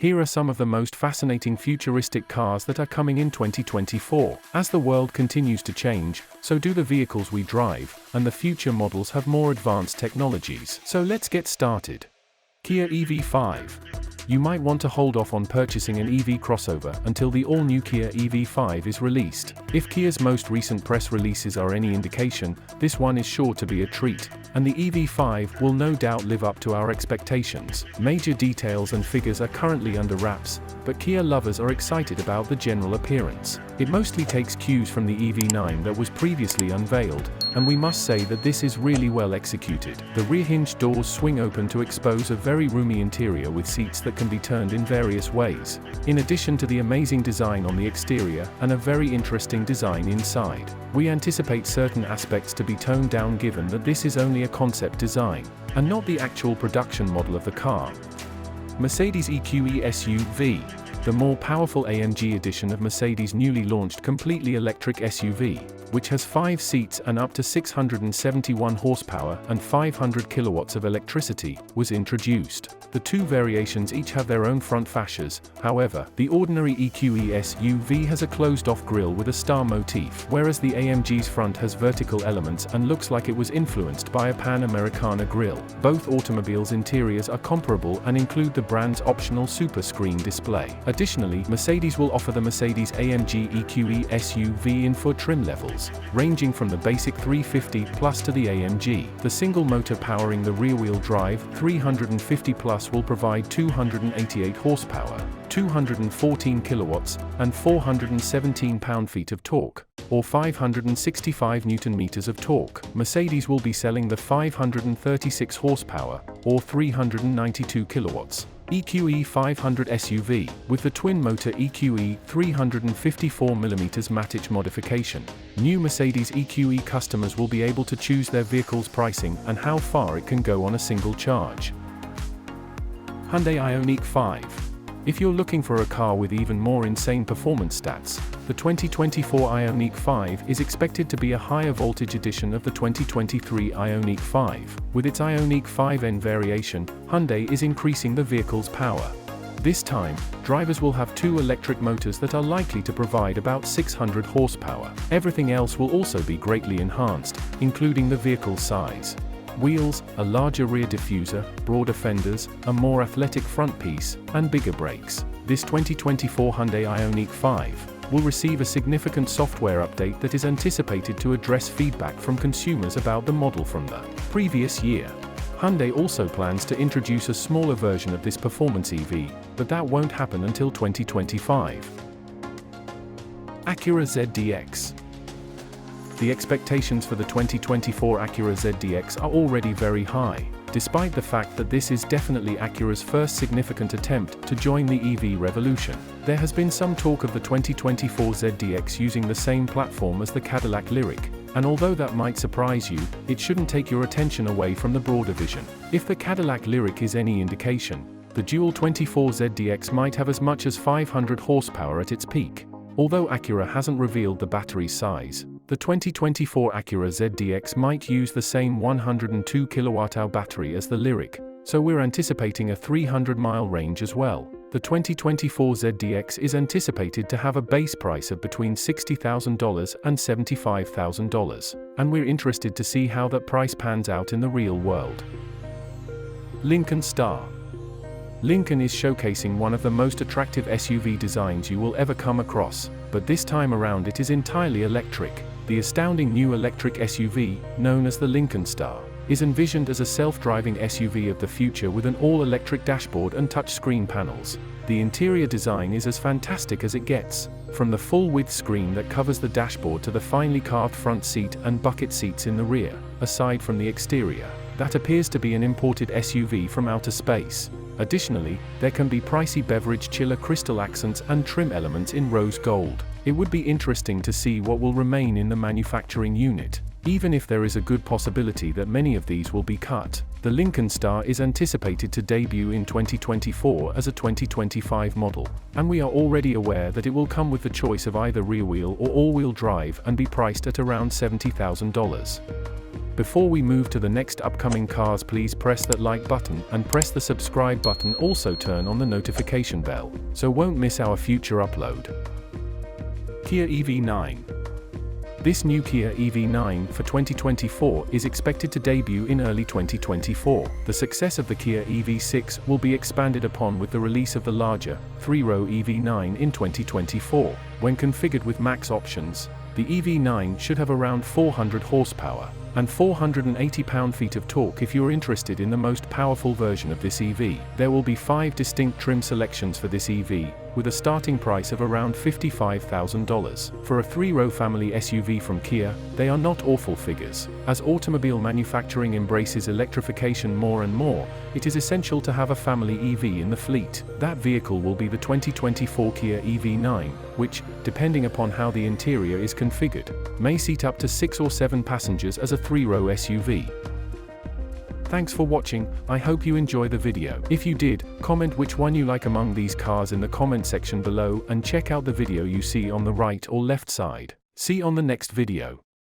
Here are some of the most fascinating futuristic cars that are coming in 2024. As the world continues to change, so do the vehicles we drive, and the future models have more advanced technologies. So let's get started. Kia EV5. You might want to hold off on purchasing an EV crossover until the all-new Kia EV5 is released. If Kia's most recent press releases are any indication, this one is sure to be a treat, and the EV5 will no doubt live up to our expectations. Major details and figures are currently under wraps, but Kia lovers are excited about the general appearance. It mostly takes cues from the EV9 that was previously unveiled, and we must say that this is really well executed. The rear hinge doors swing open to expose a very roomy interior with seats that can be turned in various ways, in addition to the amazing design on the exterior and a very interesting design inside. We anticipate certain aspects to be toned down given that this is only a concept design, and not the actual production model of the car. Mercedes EQE SUV. The more powerful AMG edition of Mercedes' newly launched completely electric SUV, which has 5 seats and up to 671 horsepower and 500 kilowatts of electricity, was introduced. The two variations each have their own front fascias. However, the ordinary EQE SUV has a closed-off grille with a star motif, whereas the AMG's front has vertical elements and looks like it was influenced by a Pan Americana grille. Both automobiles' interiors are comparable and include the brand's optional Super Screen display. Additionally, Mercedes will offer the Mercedes-AMG EQE SUV in 4 trim levels, ranging from the basic 350 Plus to the AMG. The single motor powering the rear-wheel drive 350 Plus will provide 288 horsepower, 214 kilowatts, and 417 pound-feet of torque, or 565 Newton-meters of torque. Mercedes will be selling the 536 horsepower, or 392 kilowatts, EQE 500 SUV, with the twin-motor EQE 354mm Matic modification. New Mercedes EQE customers will be able to choose their vehicle's pricing and how far it can go on a single charge. Hyundai Ioniq 5. If you're looking for a car with even more insane performance stats, the 2024 Ioniq 5 is expected to be a higher voltage edition of the 2023 Ioniq 5. With its Ioniq 5N variation, Hyundai is increasing the vehicle's power. This time, drivers will have 2 electric motors that are likely to provide about 600 horsepower. Everything else will also be greatly enhanced, including the vehicle's size. Wheels, a larger rear diffuser, broader fenders, a more athletic front piece, and bigger brakes. This 2024 Hyundai Ioniq 5 will receive a significant software update that is anticipated to address feedback from consumers about the model from the previous year. Hyundai also plans to introduce a smaller version of this performance EV, but that won't happen until 2025. Acura ZDX. The expectations for the 2024 Acura ZDX are already very high, despite the fact that this is definitely Acura's first significant attempt to join the EV revolution. There has been some talk of the 2024 ZDX using the same platform as the Cadillac Lyriq, and although that might surprise you, it shouldn't take your attention away from the broader vision. If the Cadillac Lyriq is any indication, the dual 24 ZDX might have as much as 500 horsepower at its peak. Although Acura hasn't revealed the battery size, the 2024 Acura ZDX might use the same 102 kWh battery as the Lyriq, so we're anticipating a 300-mile range as well. The 2024 ZDX is anticipated to have a base price of between $60,000 and $75,000, and we're interested to see how that price pans out in the real world. Lincoln Star. Lincoln is showcasing one of the most attractive SUV designs you will ever come across, but this time around it is entirely electric. The astounding new electric SUV, known as the Lincoln Star, is envisioned as a self-driving SUV of the future with an all-electric dashboard and touchscreen panels. The interior design is as fantastic as it gets, from the full-width screen that covers the dashboard to the finely carved front seat and bucket seats in the rear. Aside from the exterior, that appears to be an imported SUV from outer space. Additionally, there can be pricey beverage chiller crystal accents and trim elements in rose gold. It would be interesting to see what will remain in the manufacturing unit. Even if there is a good possibility that many of these will be cut, the Lincoln Star is anticipated to debut in 2024 as a 2025 model, and we are already aware that it will come with the choice of either rear-wheel or all-wheel drive and be priced at around $70,000. Before we move to the next upcoming cars, please press that like button and press the subscribe button. Also turn on the notification bell, so won't miss our future upload. Kia EV9. This new Kia EV9 for 2024 is expected to debut in early 2024. The success of the Kia EV6 will be expanded upon with the release of the larger, 3-row EV9 in 2024. When configured with max options, the EV9 should have around 400 horsepower and 480 pound-feet of torque. If you're interested in the most powerful version of this EV, there will be 5 distinct trim selections for this EV, with a starting price of around $55,000. For a 3-row family SUV from Kia, they are not awful figures. As automobile manufacturing embraces electrification more and more, it is essential to have a family EV in the fleet. That vehicle will be the 2024 Kia EV9, which, depending upon how the interior is configured, may seat up to 6 or 7 passengers as a 3-row SUV. Thanks for watching. I hope you enjoy the video. If you did, comment which one you like among these cars in the comment section below, and check out the video you see on the right or left side. See you on the next video.